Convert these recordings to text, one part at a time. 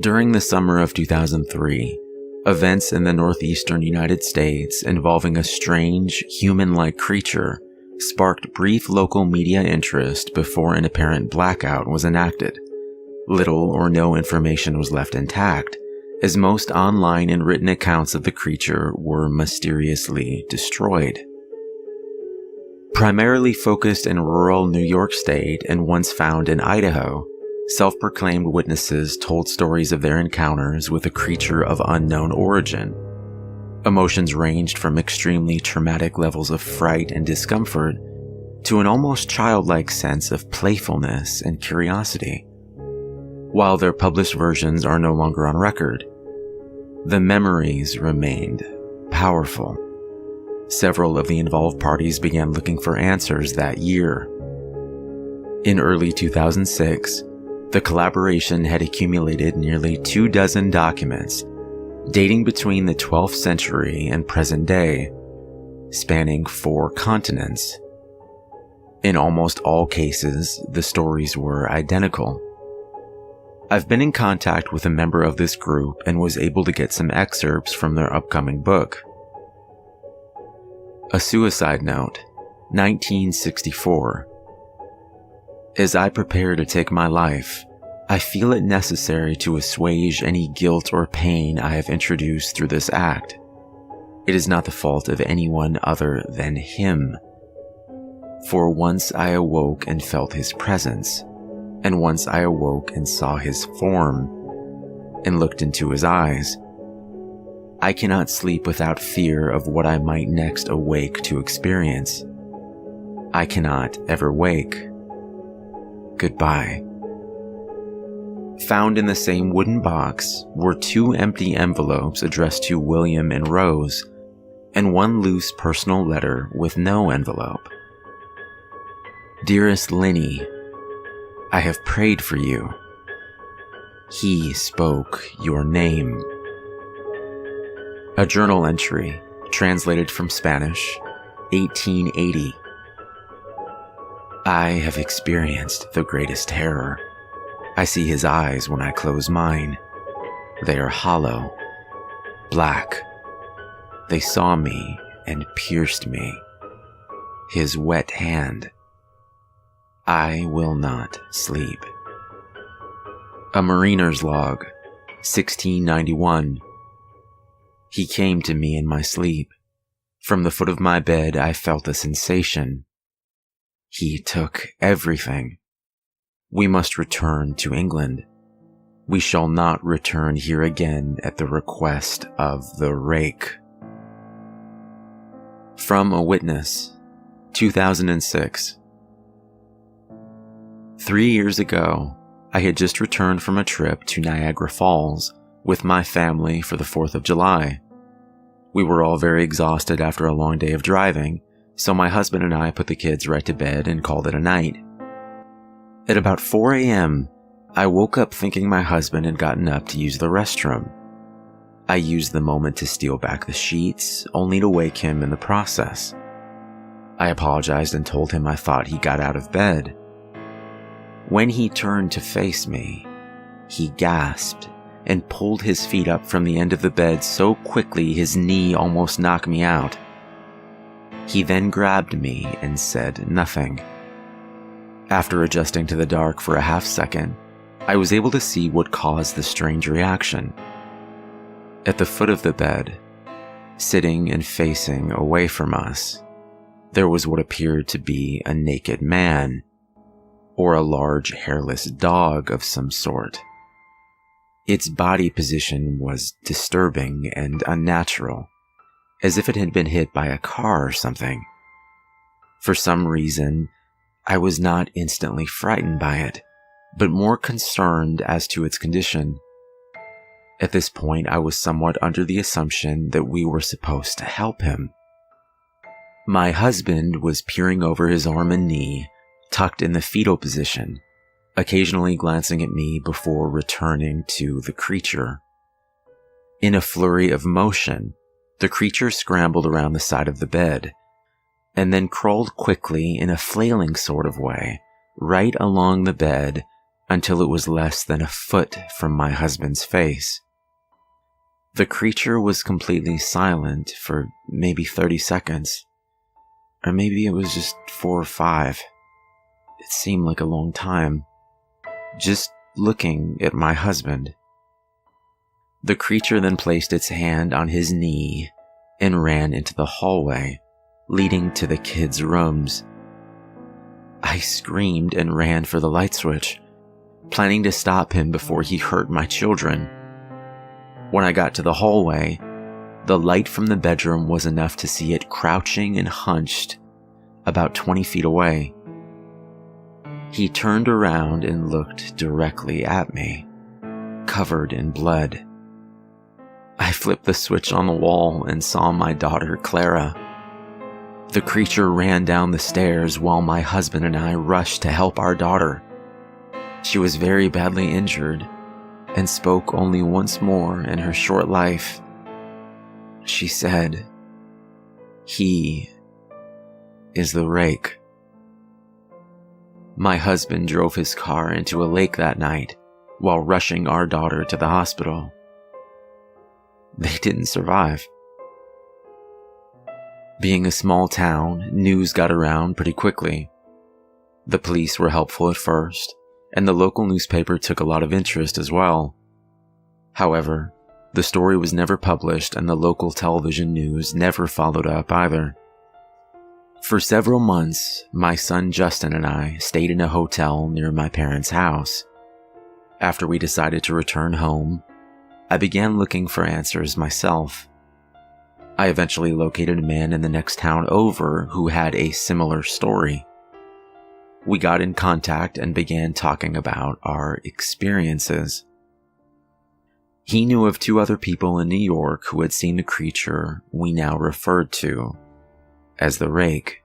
During the summer of 2003, events in the northeastern United States involving a strange, human-like creature sparked brief local media interest before an apparent blackout was enacted. Little or no information was left intact, as most online and written accounts of the creature were mysteriously destroyed. Primarily focused in rural New York State and once found in Idaho, self-proclaimed witnesses told stories of their encounters with a creature of unknown origin. Emotions ranged from extremely traumatic levels of fright and discomfort to an almost childlike sense of playfulness and curiosity. While their published versions are no longer on record, the memories remained powerful. Several of the involved parties began looking for answers that year. In early 2006, the collaboration had accumulated nearly 24 documents dating between the 12th century and present day, spanning 4 continents. In almost all cases, the stories were identical. I've been in contact with a member of this group and was able to get some excerpts from their upcoming book. A suicide note, 1964. As I prepare to take my life, I feel it necessary to assuage any guilt or pain I have introduced through this act. It is not the fault of anyone other than him. For once I awoke and felt his presence, and once I awoke and saw his form, and looked into his eyes. I cannot sleep without fear of what I might next awake to experience. I cannot ever wake. Goodbye. Found in the same wooden box were 2 empty envelopes addressed to William and Rose, and 1 loose personal letter with no envelope. Dearest Linny, I have prayed for you. He spoke your name. A journal entry, translated from Spanish, 1880. I have experienced the greatest terror. I see his eyes when I close mine. They are hollow, black. They saw me and pierced me. His wet hand. I will not sleep. A mariner's log, 1691. He came to me in my sleep. From the foot of my bed I felt a sensation. He took everything. We must return to England. We shall not return here again at the request of the Rake. From a witness, 2006. 3 years ago, I had just returned from a trip to Niagara Falls with my family for the 4th of July. We were all very exhausted after a long day of driving, so my husband and I put the kids right to bed and called it a night. At about 4 a.m., I woke up thinking my husband had gotten up to use the restroom. I used the moment to steal back the sheets, only to wake him in the process. I apologized and told him I thought he got out of bed. When he turned to face me, he gasped and pulled his feet up from the end of the bed so quickly his knee almost knocked me out. He then grabbed me and said nothing. After adjusting to the dark for a half second, I was able to see what caused the strange reaction. At the foot of the bed, sitting and facing away from us, there was what appeared to be a naked man, or a large hairless dog of some sort. Its body position was disturbing and unnatural, as if it had been hit by a car or something. For some reason, I was not instantly frightened by it, but more concerned as to its condition. At this point, I was somewhat under the assumption that we were supposed to help him. My husband was peering over his arm and knee, tucked in the fetal position, occasionally glancing at me before returning to the creature. In a flurry of motion, the creature scrambled around the side of the bed, and then crawled quickly in a flailing sort of way, right along the bed until it was less than a foot from my husband's face. The creature was completely silent for maybe 30 seconds, or maybe it was just 4 or 5. It seemed like a long time, just looking at my husband. The creature then placed its hand on his knee and ran into the hallway leading to the kids' rooms. I screamed and ran for the light switch, planning to stop him before he hurt my children. When I got to the hallway, the light from the bedroom was enough to see it crouching and hunched about 20 feet away. He turned around and looked directly at me, covered in blood. I flipped the switch on the wall and saw my daughter, Clara. The creature ran down the stairs while my husband and I rushed to help our daughter. She was very badly injured and spoke only once more in her short life. She said, "He is the Rake." My husband drove his car into a lake that night while rushing our daughter to the hospital. They didn't survive. Being a small town, news got around pretty quickly. The police were helpful at first, and the local newspaper took a lot of interest as well. However, the story was never published and the local television news never followed up either. For several months, my son Justin and I stayed in a hotel near my parents' house. After we decided to return home, I began looking for answers myself. I eventually located a man in the next town over who had a similar story. We got in contact and began talking about our experiences. He knew of 2 other people in New York who had seen the creature we now referred to as the Rake.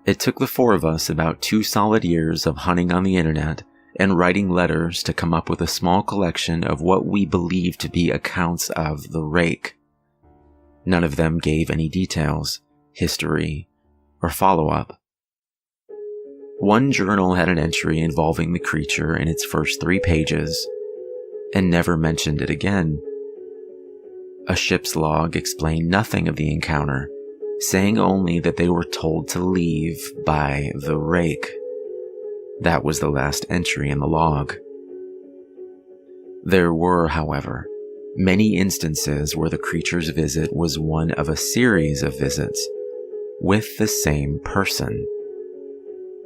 It took the 4 of us about 2 solid years of hunting on the internet and writing letters to come up with a small collection of what we believed to be accounts of the Rake. None of them gave any details, history, or follow-up. One journal had an entry involving the creature in its first 3 pages, and never mentioned it again. A ship's log explained nothing of the encounter, saying only that they were told to leave by the Rake. That was the last entry in the log. There were, however, many instances where the creature's visit was one of a series of visits with the same person.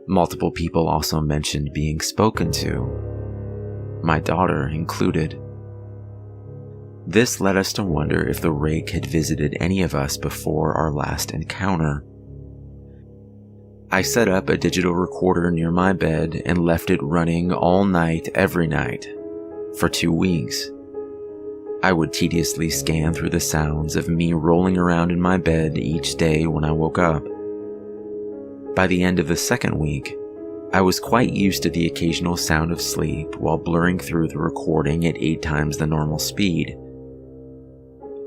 Multiple people also mentioned being spoken to, my daughter included. This led us to wonder if the Rake had visited any of us before our last encounter. I set up a digital recorder near my bed and left it running all night every night for 2 weeks. I would tediously scan through the sounds of me rolling around in my bed each day when I woke up. By the end of the 2nd week, I was quite used to the occasional sound of sleep while blurring through the recording at 8 times the normal speed.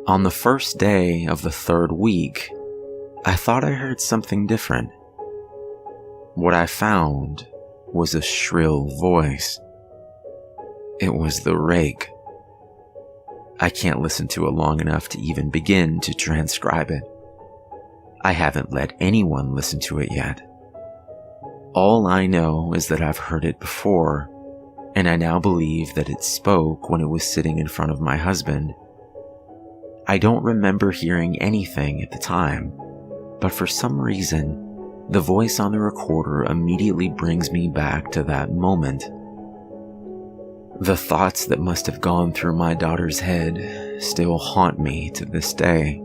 On the first day of the 3rd week, I thought I heard something different. What I found was a shrill voice. It was the Rake. I can't listen to it long enough to even begin to transcribe it. I haven't let anyone listen to it yet. All I know is that I've heard it before, and I now believe that it spoke when it was sitting in front of my husband. I don't remember hearing anything at the time, but for some reason, the voice on the recorder immediately brings me back to that moment. The thoughts that must have gone through my daughter's head still haunt me to this day.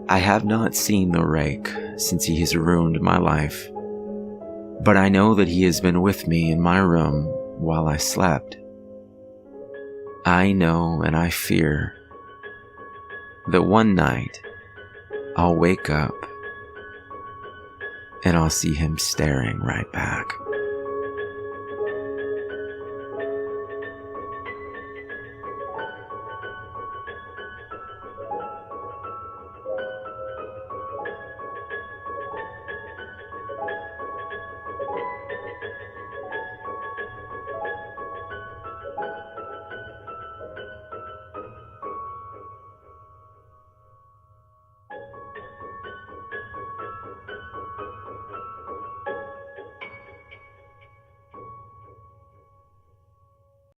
I have not seen the Rake since he has ruined my life, but I know that he has been with me in my room while I slept. I know and I fear that one night I'll wake up and I'll see him staring right back.